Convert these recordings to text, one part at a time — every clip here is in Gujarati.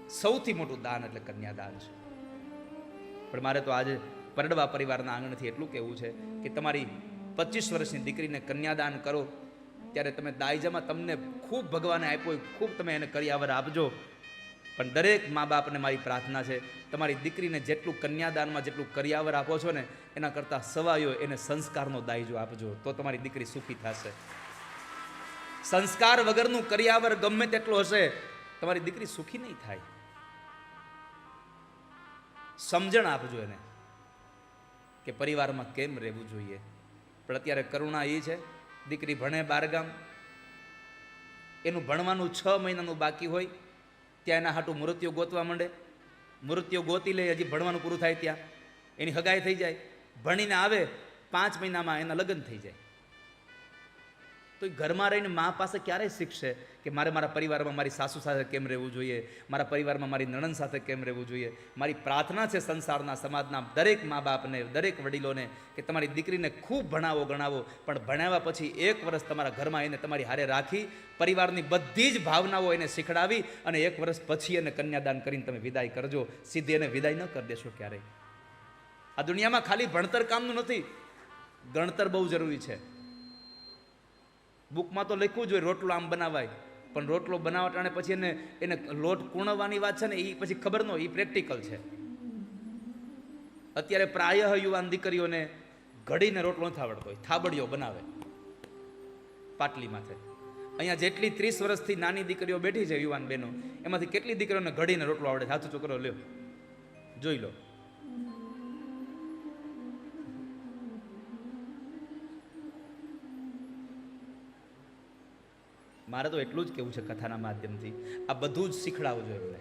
સૌથી મોટું દાન એટલે કન્યાદાન છે. પણ મારે તો આજે પરડવા પરિવારના આંગણથી એટલું કહેવું છે કે તમારી 25 વર્ષની દીકરીને કન્યાદાન કરો ત્યારે તમે દાયજામાં તમને ખૂબ ભગવાને આપ્યો હોય, ખૂબ તમે એને કરિયાવર આપજો. પણ દરેક મા બાપને મારી પ્રાર્થના છે, તમારી દીકરીને જેટલું કન્યાદાનમાં જેટલું કરિયાવર આપો છો ને એના કરતાં સવાયો એને સંસ્કારનો દાયજો આપજો, તો તમારી દીકરી સુખી થશે. સંસ્કાર વગરનું કરિયાવર ગમે તેટલું હશે, તમારી દીકરી સુખી નહીં થાય. સમજણ આપજો એને કે પરિવારમાં કેમ રહેવું જોઈએ. પણ અત્યારે કરુણા એ છે, દીકરી ભણે 12 ગામ, એનું ભણવાનું 6 મહિનાનું બાકી હોય ત્યાં એના હાટું મૃત્યુ ગોતવા માંડે. મૃત્યુ ગોતી લે, હજી ભણવાનું પૂરું થાય ત્યાં એની હગાઈ થઈ જાય. ભણીને આવે 5 મહિનામાં એના લગ્ન થઈ જાય. તો એ ઘરમાં રહીને મા પાસે ક્યારે શીખશે કે મારે મારા પરિવારમાં મારી સાસુ સાથે કેમ રહેવું જોઈએ, મારા પરિવારમાં મારી નણંદ સાથે કેમ રહેવું જોઈએ. મારી પ્રાર્થના છે સંસારના સમાજના દરેક મા બાપને, દરેક વડીલોને કે તમારી દીકરીને ખૂબ ભણાવો ગણાવો, પણ ભણાવ્યા પછી 1 વર્ષ તમારા ઘરમાં એને તમારી હારે રાખી પરિવારની બધી જ ભાવનાઓ એને શીખડાવી અને 1 વર્ષ પછી એને કન્યાદાન કરીને તમે વિદાય કરજો. સીધી એને વિદાય ન કરી દેશો ક્યારેય. આ દુનિયામાં ખાલી ભણતર કામનું નથી, ગણતર બહુ જરૂરી છે. બુકમાં તો લખ્યું જોઈએ રોટલો આમ બનાવાય, પણ રોટલો બનાવટાણે પછી એને લોટ કૂણવવાની વાત છે ને એ પછી ખબર ન હોય, એ પ્રેક્ટિકલ છે. અત્યારે પ્રાય યુવાન દીકરીઓને ઘડીને રોટલો નથી આવડતો હોય, થાબડીઓ બનાવે પાટલી માથે. અહીંયા જેટલી 30 વર્ષથી નાની દીકરીઓ બેઠી છે યુવાન બહેનો, એમાંથી કેટલી દીકરીઓને ઘડીને રોટલો આવડે? હાથું છોકરો લ્યો, જોઈ લો. મારે તો એટલું જ કહેવું છે કથાના માધ્યમથી, આ બધું જ શીખડાવજો એમને.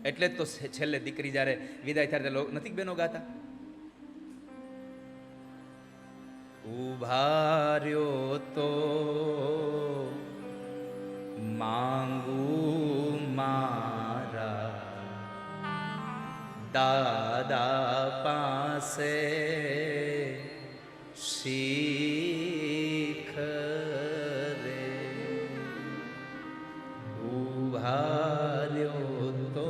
એટલે જ તો છેલ્લે દીકરી જ્યારે વિદાય થાય ત્યારે નથી બેનો ગાતા, ઉભાર્યો તો માંગુ મારા દાદા પાસે શીખ રે, ઉભાર્યો તો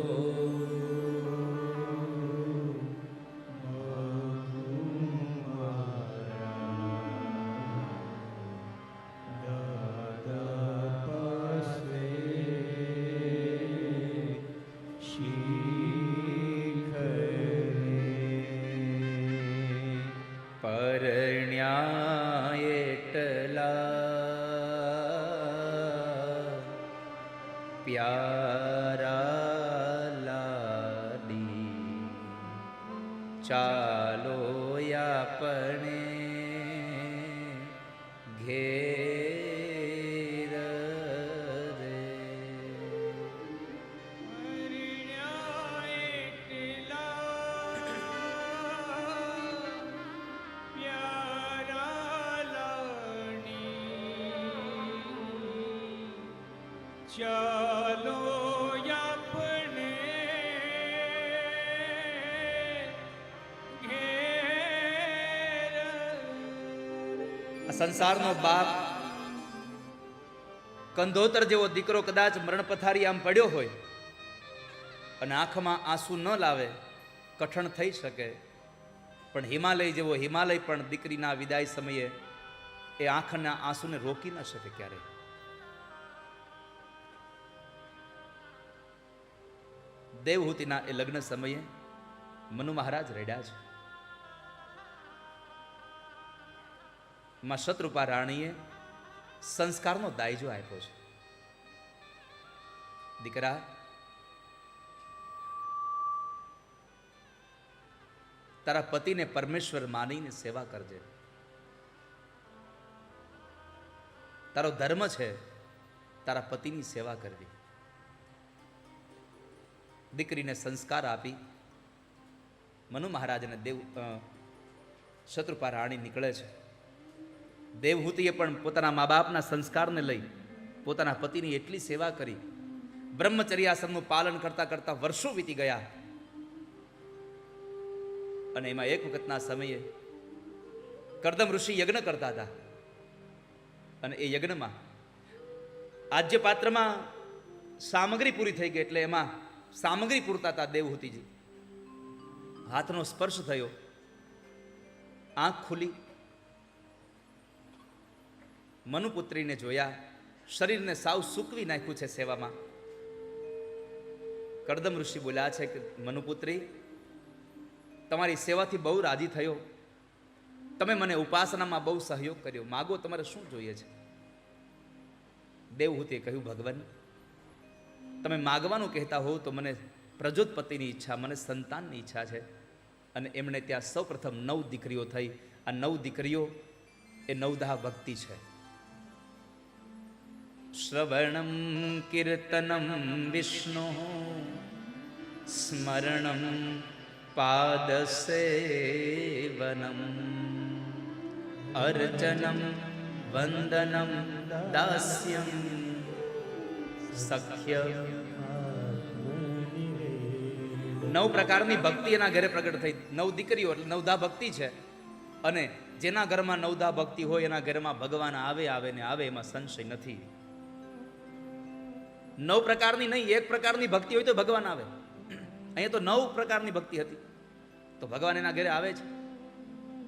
પ્યારા લાડી ચાલો આપણે ઘેર રે. ચાલો આપણે ઘેર. આ સંસારનો બાપ કંધોતર જેવો દીકરો કદાચ મરણ પથારી આમ પડ્યો હોય અને આંખમાં આંસુ ન લાવે, કઠણ થઈ શકે, પણ હિમાલય જેવો હિમાલય પણ દીકરીના વિદાય સમયે એ આંખના આંસુને રોકી ન શકે ક્યારેય. દેવહૂતિના એ લગ્ન સમયે મનુ મહારાજ રડ્યા છે. માં શત્રુપા રાણીએ સંસ્કારનો દાયજો આપ્યો છે. દીકરા, તારા પતિને પરમેશ્વર માનીને સેવા કરજે. તારો ધર્મ છે તારા પતિની સેવા કરવી. દીકરીને સંસ્કાર આપી મનુ મહારાજને શત્રુપા રાણી નીકળે છે. દેવહૂતિએ પણ પોતાના મા બાપના સંસ્કારને લઈ પોતાના પતિની એટલી સેવા કરી. બ્રહ્મચર્યાશ્રમનું પાલન કરતા કરતા વર્ષો વીતી ગયા અને એમાં એક વખતના સમયે કરદમ ઋષિ યજ્ઞ કરતા હતા. અને એ યજ્ઞમાં આજ્ય પાત્રમાં સામગ્રી પૂરી થઈ ગઈ, એટલે એમાં સામગ્રી પૂરતા હતા દેવહૂતિજી. હાથનો સ્પર્શ થયો, આંખ ખુલી, મનુપુત્રીને જોયા, શરીરને સાવ સૂકવી નાખ્યું છે સેવામાં. કરદમ ઋષિ બોલ્યા છે કે મનુપુત્રી, તમારી સેવાથી બહુ રાજી થયો, તમે મને ઉપાસનામાં બહુ સહયોગ કર્યો, માગો તમારે શું જોઈએ છે? દેવહૂતિએ કહ્યું, ભગવાન, તમે માગવાનું કહેતા હો તો મને પ્રજોત્પત્તિની ઈચ્છા, મને સંતાનની ઈચ્છા છે. અને એમણે ત્યાં સૌ પ્રથમ 9 દીકરીઓ થઈ. આ 9 દીકરીઓ એ નવધા ભક્તિ છે. શ્રવણમ કીર્તનમ વિષ્ણુ સ્મરણમ પાદસેવનમ અર્ચનમ વંદનમ દાસ્યમ સખ્ય. 9 પ્રકારની ભક્તિ એના ઘરે પ્રગટ થઈ. 9 દીકરીઓ એટલે નવધા ભક્તિ છે. અને જેના ઘરમાં નવધા ભક્તિ હોય એના ઘરમાં ભગવાન આવે ને આવે, એમાં સંશય નથી. 9 પ્રકારની નહીં, 1 પ્રકારની ભક્તિ હોય તો ભગવાન આવે. અહીંયા તો 9 પ્રકારની ભક્તિ હતી તો ભગવાન એના ઘરે આવે છે.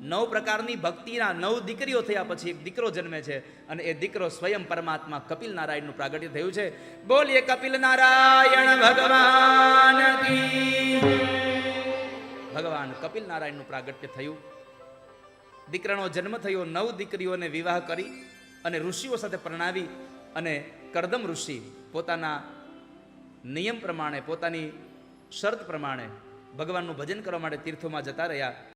9 પ્રકારની ભક્તિના 9 દીકરીઓ થયા પછી એક દીકરો જન્મે છે, અને એ દીકરો સ્વયં પરમાત્મા કપિલ નારાયણનું પ્રાગટ્ય થયું છે. બોલીએ કપિલ નારાયણ ભગવાન કી. ભગવાન કપિલ નારાયણનું પ્રાગટ્ય થયું. દીકરાનો જન્મ થયો. 9 દીકરીઓને વિવાહ કરી અને ઋષિઓ સાથે પરણાવી, અને કરદમ ઋષિ પોતાના નિયમ પ્રમાણે, પોતાની શરત પ્રમાણે ભગવાનનું ભજન કરવા માટે તીર્થોમાં જતા રહ્યા.